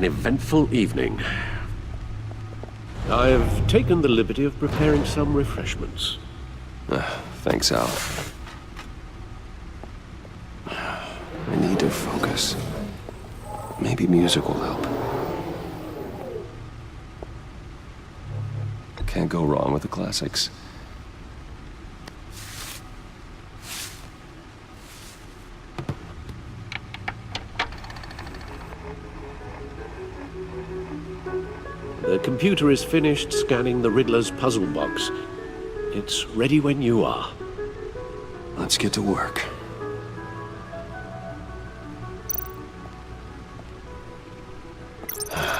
an eventful evening. I've taken the liberty of preparing some refreshments. Thanks, Al. I need to focus. Maybe music will help. Can't go wrong with the classics. The computer is finished scanning the Riddler's puzzle box. It's ready when you are. Let's get to work.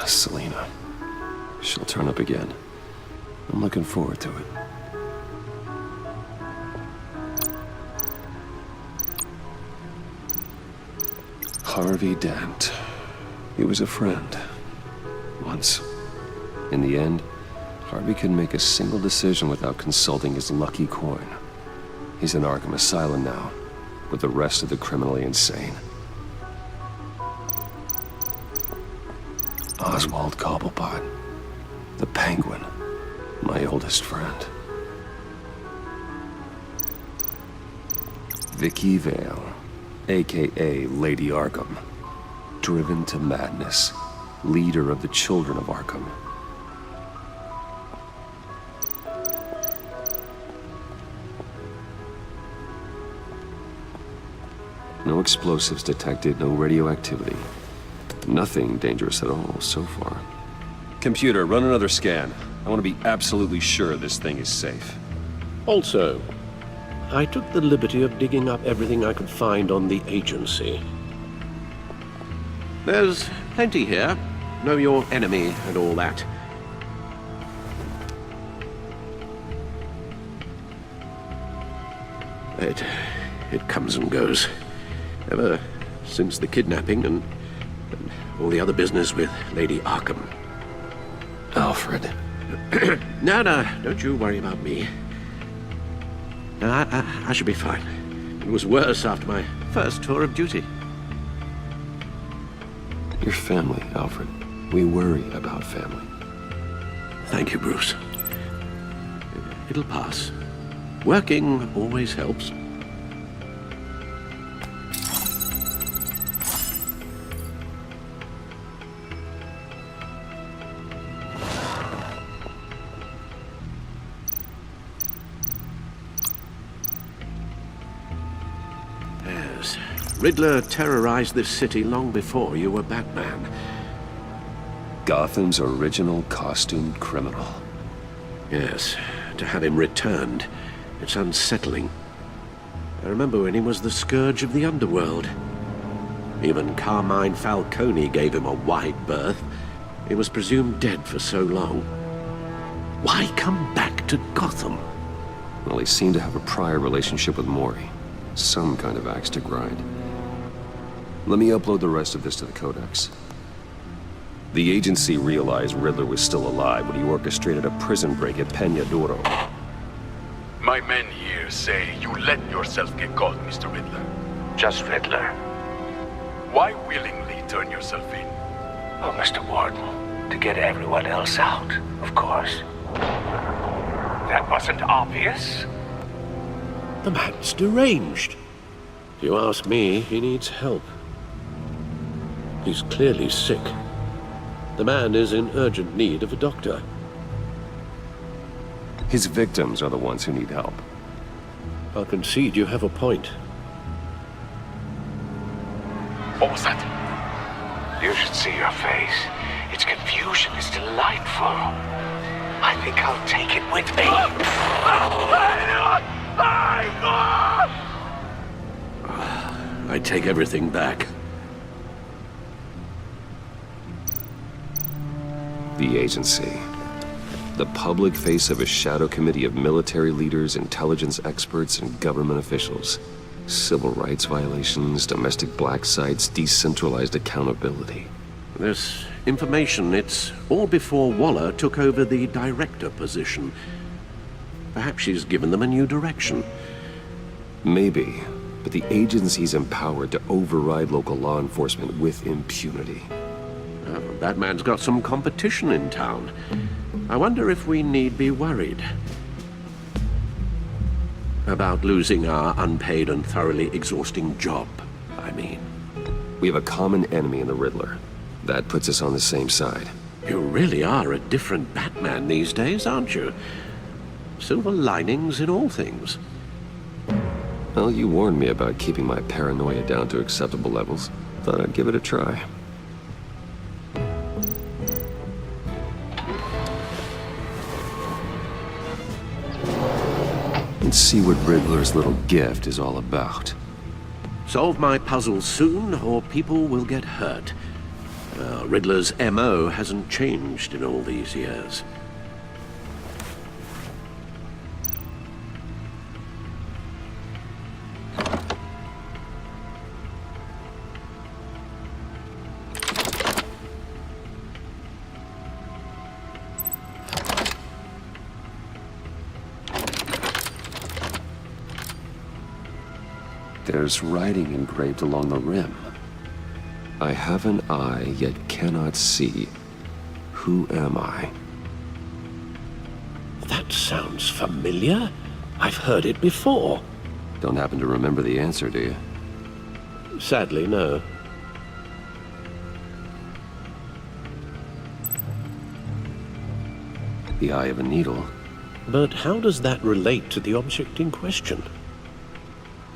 Selena. She'll turn up again. I'm looking forward to it. Harvey Dent. He was a friend. Once. In the end, Harvey couldn't make a single decision without consulting his lucky coin. He's in Arkham Asylum now, with the rest of the criminally insane. Oswald Cobblepot, the Penguin, my oldest friend. Vicky Vale, a.k.a. Lady Arkham, driven to madness, leader of the Children of Arkham. No explosives detected, no radioactivity. Nothing dangerous at all so far. Computer, run another scan. I want to be absolutely sure this thing is safe. Also, I took the liberty of digging up everything I could find on the agency. There's plenty here. Know your enemy and all that. It comes and goes. Ever since the kidnapping and all the other business with Lady Arkham. Alfred. No, don't you worry about me. No, I should be fine. It was worse after my first tour of duty. Your family, Alfred. We worry about family. Thank you, Bruce. It'll pass. Working always helps. Riddler terrorized this city long before you were Batman. Gotham's original costumed criminal. Yes, to have him returned, it's unsettling. I remember when he was the scourge of the underworld. Even Carmine Falcone gave him a wide berth. He was presumed dead for so long. Why come back to Gotham? Well, he seemed to have a prior relationship with Maury. Some kind of axe to grind. Let me upload the rest of this to the Codex. The agency realized Riddler was still alive when he orchestrated a prison break at Peña Duro. My men here say you let yourself get caught, Mr. Riddler. Just Riddler. Why willingly turn yourself in? Oh, Mr. Warden, to get everyone else out, of course. That wasn't obvious. The man's deranged. If you ask me, he needs help. He's clearly sick. The man is in urgent need of a doctor. His victims are the ones who need help. I'll concede you have a point. What was that? You should see your face. Its confusion is delightful. I think I'll take it with me. I take everything back. The agency. The public face of a shadow committee of military leaders, intelligence experts, and government officials. Civil rights violations, domestic black sites, decentralized accountability. This information, it's all before Waller took over the director position. Perhaps she's given them a new direction. Maybe, but the agency's empowered to override local law enforcement with impunity. Batman's got some competition in town. I wonder if we need be worried about losing our unpaid and thoroughly exhausting job, I mean. We have a common enemy in the Riddler. That puts us on the same side. You really are a different Batman these days, aren't you? Silver linings in all things. Well, you warned me about keeping my paranoia down to acceptable levels. Thought I'd give it a try. Let's see what Riddler's little gift is all about. Solve my puzzle soon, or people will get hurt. Riddler's MO hasn't changed in all these years. There's writing engraved along the rim. I have an eye, yet cannot see. Who am I? That sounds familiar. I've heard it before. Don't happen to remember the answer, do you? Sadly, no. The eye of a needle. But how does that relate to the object in question?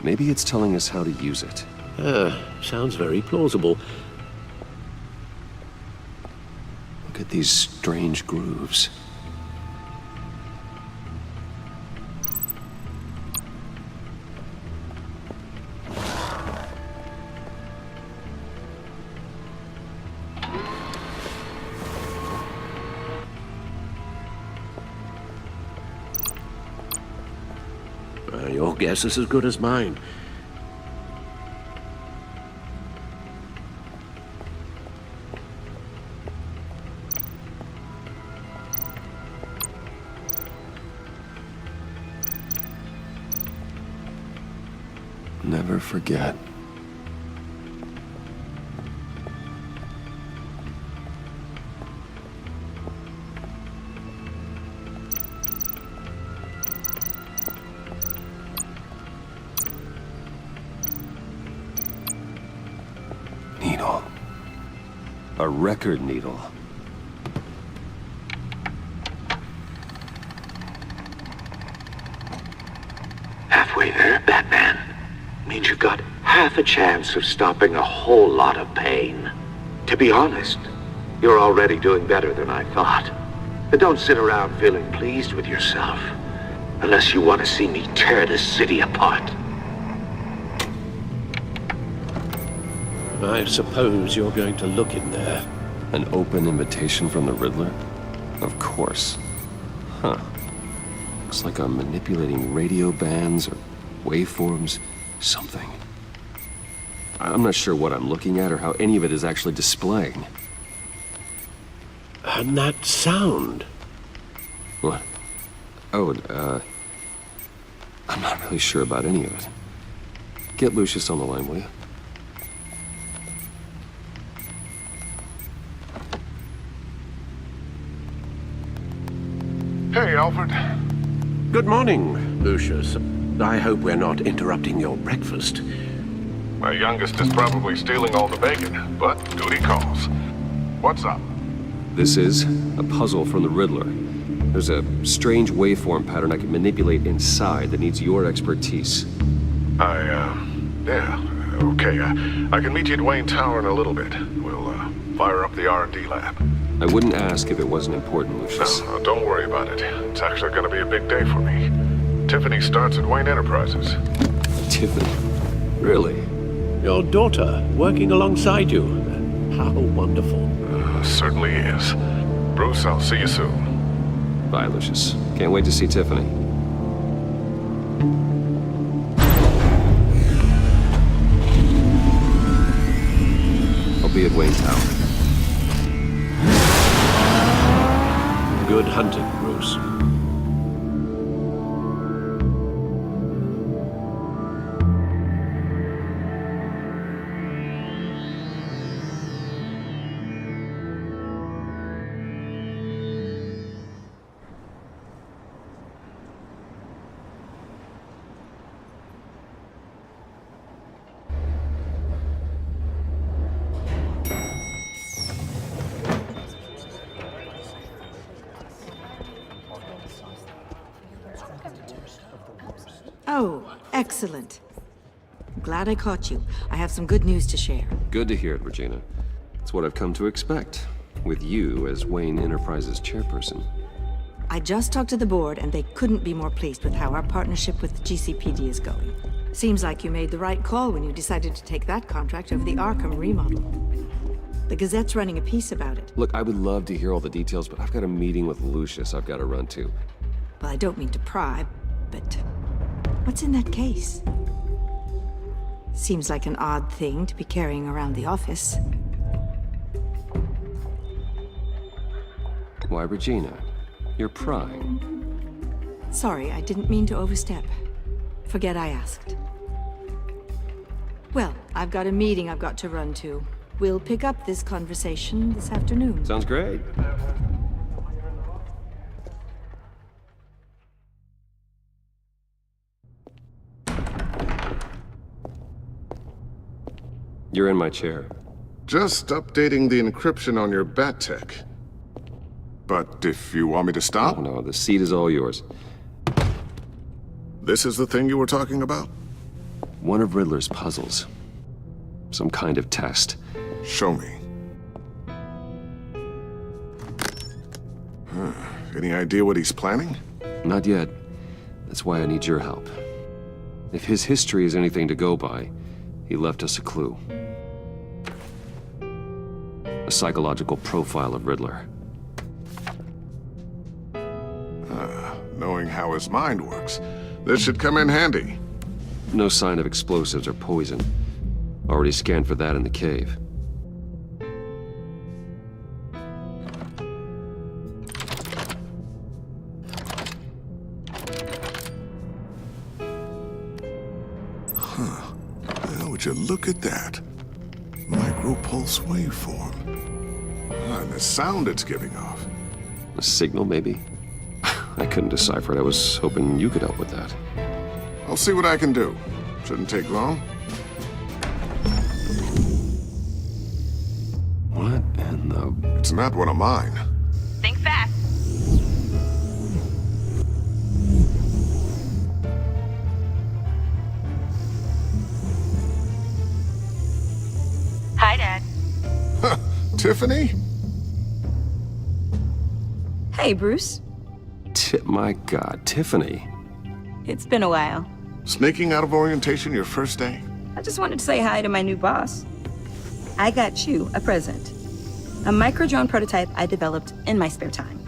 Maybe it's telling us how to use it. Sounds very plausible. Look at these strange grooves. Your guess is as good as mine. Never forget. Needle. A record needle. Halfway there, Batman. Means you've got half a chance of stopping a whole lot of pain. To be honest, you're already doing better than I thought. But don't sit around feeling pleased with yourself. Unless you want to see me tear this city apart. I suppose you're going to look in there. An open invitation from the Riddler? Of course. Huh. Looks like I'm manipulating radio bands or waveforms. Something. I'm not sure what I'm looking at or how any of it is actually displaying. And that sound. What? Oh, I'm not really sure about any of it. Get Lucius on the line, will you? Hey, Alfred. Good morning, Lucius. I hope we're not interrupting your breakfast. My youngest is probably stealing all the bacon, but duty calls. What's up? This is a puzzle from the Riddler. There's a strange waveform pattern I can manipulate inside that needs your expertise. Yeah, okay. I can meet you at Wayne Tower in a little bit. We'll, fire up the R&D lab. I wouldn't ask if it wasn't important, Lucius. No, don't worry about it. It's actually gonna be a big day for me. Tiffany starts at Wayne Enterprises. Tiffany? Really? Your daughter working alongside you. How wonderful. Certainly is. Bruce, I'll see you soon. Bye, Lucius. Can't wait to see Tiffany. I'll be at Wayne Tower. Good hunting, Bruce. Oh, excellent. Glad I caught you. I have some good news to share. Good to hear it, Regina. It's what I've come to expect, with you as Wayne Enterprises chairperson. I just talked to the board, and they couldn't be more pleased with how our partnership with GCPD is going. Seems like you made the right call when you decided to take that contract over the Arkham remodel. The Gazette's running a piece about it. Look, I would love to hear all the details, but I've got a meeting with Lucius I've got to run to. Well, I don't mean to pry, but what's in that case? Seems like an odd thing to be carrying around the office. Why, Regina? You're prying. Sorry, I didn't mean to overstep. Forget I asked. Well, I've got a meeting I've got to run to. We'll pick up this conversation this afternoon. Sounds great. You're in my chair. Just updating the encryption on your Bat-Tech. But if you want me to stop, Oh no, the seat is all yours. this is the thing you were talking about? One of Riddler's puzzles. Some kind of test. Show me. Any idea what he's planning? Not yet. That's why I need your help. If his history is anything to go by, he left us a clue. A psychological profile of Riddler. Knowing how his mind works, this should come in handy. No sign of explosives or poison. Already scanned for that in the cave. Well, would you look at that? Micropulse waveform. And the sound it's giving off. A signal, maybe? I couldn't decipher it. I was hoping you could help with that. I'll see what I can do. Shouldn't take long. What in the... It's not one of mine. Think fast. Hi, Dad. Tiffany? Hey, Bruce. My God, Tiffany. It's been a while. Sneaking out of orientation your first day? I just wanted to say hi to my new boss. I got you a present. A micro-drone prototype I developed in my spare time.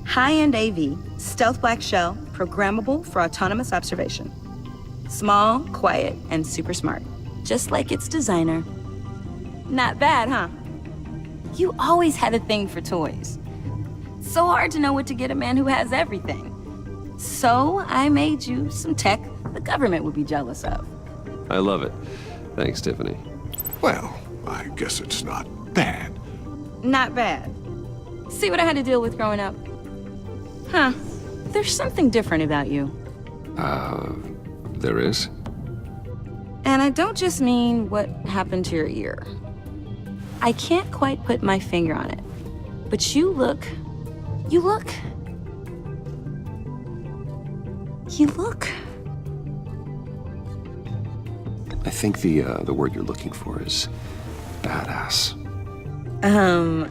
High-end AV, stealth black shell, programmable for autonomous observation. Small, quiet, and super smart. Just like its designer. Not bad, huh? You always had a thing for toys. So hard to know what to get a man who has everything. So I made you some tech the government would be jealous of. I love it. Thanks, Tiffany. Well, I guess it's not bad. Not bad. See what I had to deal with growing up? Huh. There's something different about you. There is? And I don't just mean what happened to your ear. I can't quite put my finger on it. But you look... I think the word you're looking for is badass.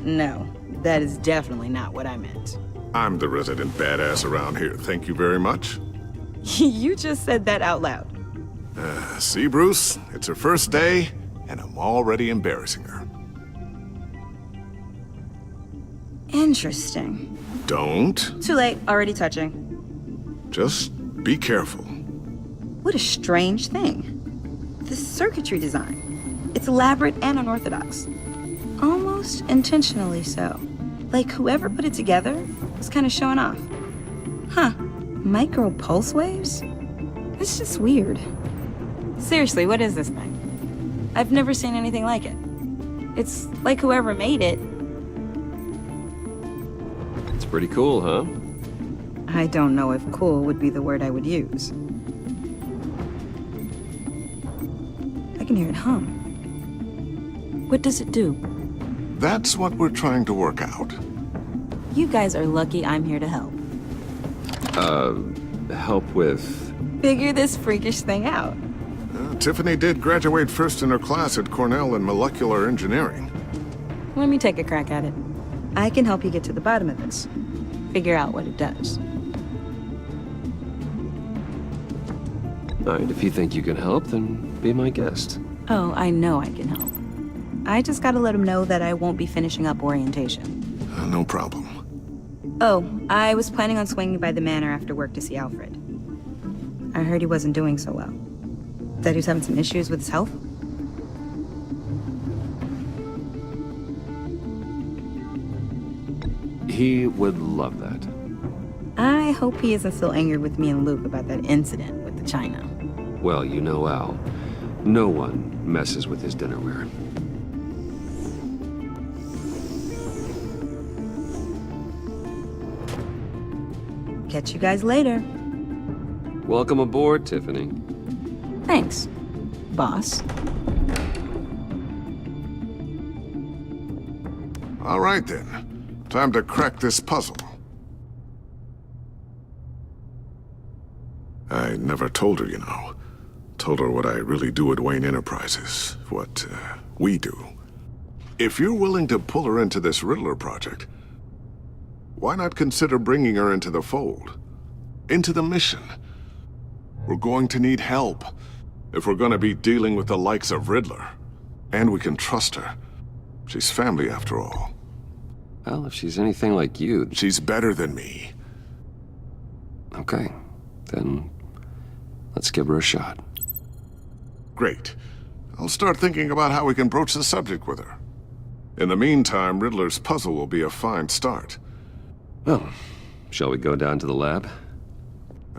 No. That is definitely not what I meant. I'm the resident badass around here. Thank you very much. You just said that out loud. See, Bruce? It's her first day, and I'm already embarrassing her. Interesting. Don't. Too late, already touching. Just be careful. What a strange thing. The circuitry design. It's elaborate and unorthodox. Almost intentionally so. Like whoever put it together was kind of showing off. Huh. Micro pulse waves? It's just weird. Seriously, what is this thing? I've never seen anything like it. It's like whoever made it. It's pretty cool, huh? I don't know if cool would be the word I would use. I can hear it hum. What does it do? That's what we're trying to work out. You guys are lucky I'm here to help. Help with Figure this freakish thing out. Tiffany did graduate first in her class at Cornell in molecular engineering. Let me take a crack at it. I can help you get to the bottom of this. Figure out what it does. All right, if you think you can help, then be my guest. Oh, I know I can help. I just gotta let him know that I won't be finishing up orientation. No problem. Oh, I was planning on swinging by the manor after work to see Alfred. I heard he wasn't doing so well. That he was having some issues with his health. He would love that. I hope he isn't still angered with me and Luke about that incident with the china. Well, you know Al. No one messes with his dinnerware. Catch you guys later. Welcome aboard, Tiffany. Thanks, boss. All right then. Time to crack this puzzle. I never told her, you know. Told her what I really do at Wayne Enterprises. What, we do. If you're willing to pull her into this Riddler project, why not consider bringing her into the fold? Into the mission? We're going to need help if we're going to be dealing with the likes of Riddler. And we can trust her. She's family after all. Well, if she's anything like you... She's better than me. Okay, then let's give her a shot. Great. I'll start thinking about how we can broach the subject with her. In the meantime, Riddler's puzzle will be a fine start. Well, shall we go down to the lab?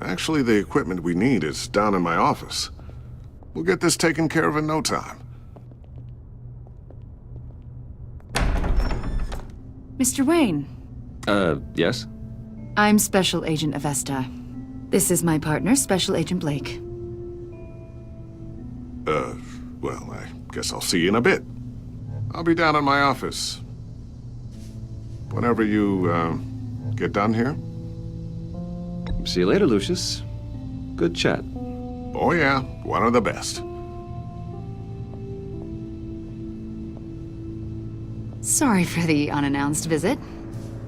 Actually, the equipment we need is down in my office. We'll get this taken care of in no time. Mr. Wayne. Yes? I'm Special Agent Avesta. This is my partner, Special Agent Blake. Well, I guess I'll see you in a bit. I'll be down in my office. Whenever you, get done here. See you later, Lucius. Good chat. Oh yeah, one of the best. Sorry for the unannounced visit.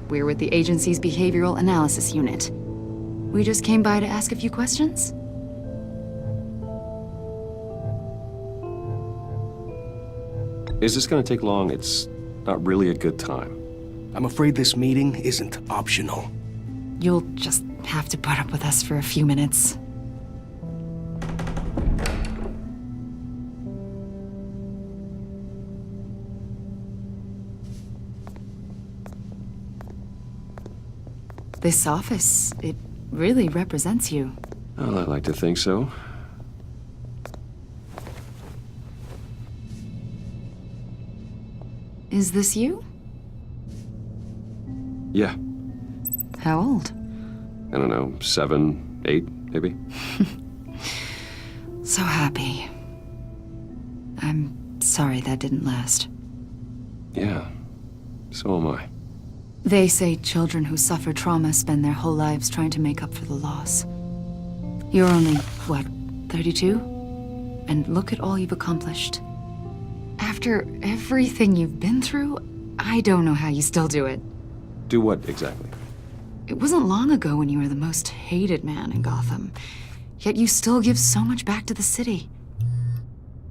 We're with the agency's Behavioral Analysis Unit. We just came by to ask a few questions. Is this gonna take long? It's not really a good time. I'm afraid this meeting isn't optional. You'll just have to put up with us for a few minutes. This office, it really represents you. Well, I like to think so. Is this you? Yeah. How old? I don't know, 7, 8, maybe? So happy. I'm sorry that didn't last. Yeah, so am I. They say children who suffer trauma spend their whole lives trying to make up for the loss. You're only, what, 32? And look at all you've accomplished. After everything you've been through, I don't know how you still do it. Do what, exactly? It wasn't long ago when you were the most hated man in Gotham. Yet you still give so much back to the city.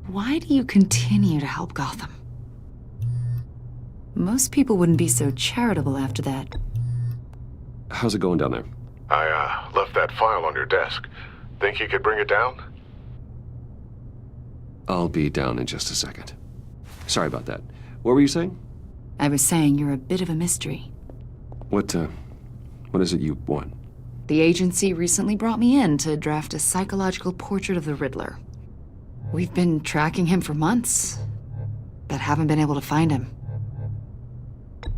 Why do you continue to help Gotham? Most people wouldn't be so charitable after that. How's it going down there? I, left that file on your desk. Think you could bring it down? I'll be down in just a second. Sorry about that. What were you saying? I was saying you're a bit of a mystery. What is it you want? The agency recently brought me in to draft a psychological portrait of the Riddler. We've been tracking him for months, but haven't been able to find him.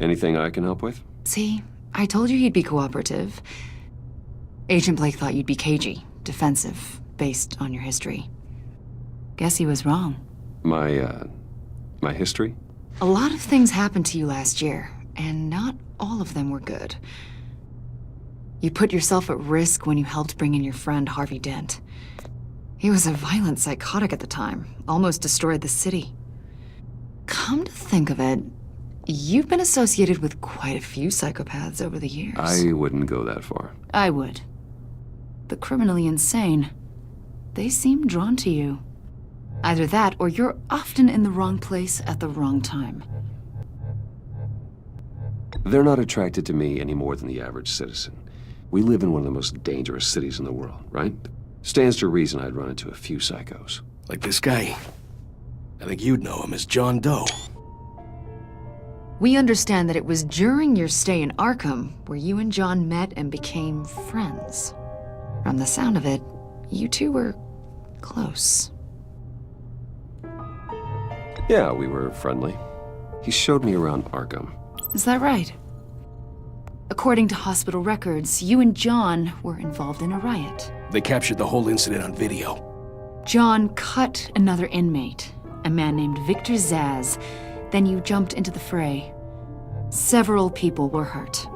Anything I can help with? See, I told you he'd be cooperative. Agent Blake thought you'd be cagey, defensive, based on your history. Guess he was wrong. My history? A lot of things happened to you last year, and not all of them were good. You put yourself at risk when you helped bring in your friend Harvey Dent. He was a violent psychotic at the time, almost destroyed the city. Come to think of it, you've been associated with quite a few psychopaths over the years. I wouldn't go that far. I would. The criminally insane. They seem drawn to you. Either that, or you're often in the wrong place at the wrong time. They're not attracted to me any more than the average citizen. We live in one of the most dangerous cities in the world, right? Stands to reason I'd run into a few psychos. Like this guy. I think you'd know him as John Doe. We understand that it was during your stay in Arkham where you and John met and became friends. From the sound of it, you two were close. Yeah, we were friendly. He showed me around Arkham. Is that right? According to hospital records, you and John were involved in a riot. They captured the whole incident on video. John cut another inmate, a man named Victor Zaz. Then you jumped into the fray. Several people were hurt.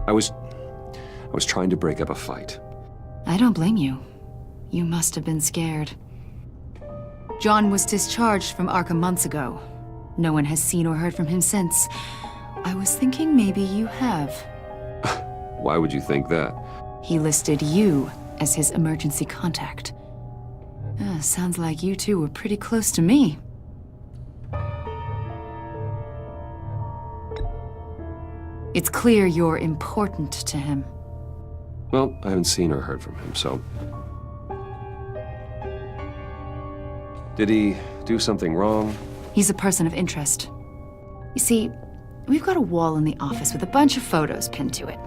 I was trying to break up a fight. I don't blame you. You must have been scared. John was discharged from Arkham months ago. No one has seen or heard from him since. I was thinking maybe you have. Why would you think that? He listed you as his emergency contact. Sounds like you two were pretty close to me. It's clear you're important to him. Well, I haven't seen or heard from him, so... Did he do something wrong? He's a person of interest. You see, we've got a wall in the office with a bunch of photos pinned to it.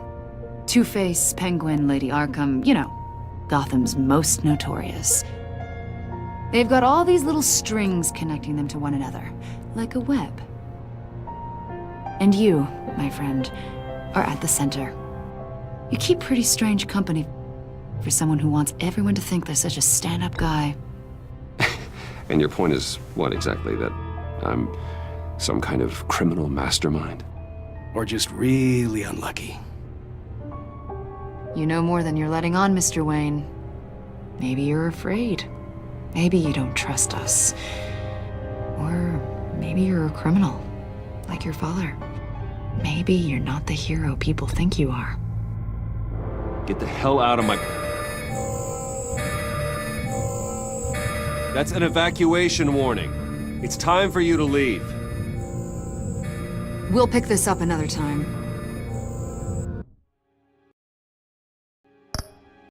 Two-Face, Penguin, Lady Arkham, you know, Gotham's most notorious. They've got all these little strings connecting them to one another, like a web. And you, my friend, are at the center. You keep pretty strange company for someone who wants everyone to think they're such a stand-up guy. And your point is what exactly? That I'm some kind of criminal mastermind? Or just really unlucky. You know more than you're letting on, Mr. Wayne. Maybe you're afraid. Maybe you don't trust us. Or maybe you're a criminal, like your father. Maybe you're not the hero people think you are. Get the hell out of my... That's an evacuation warning. It's time for you to leave. We'll pick this up another time.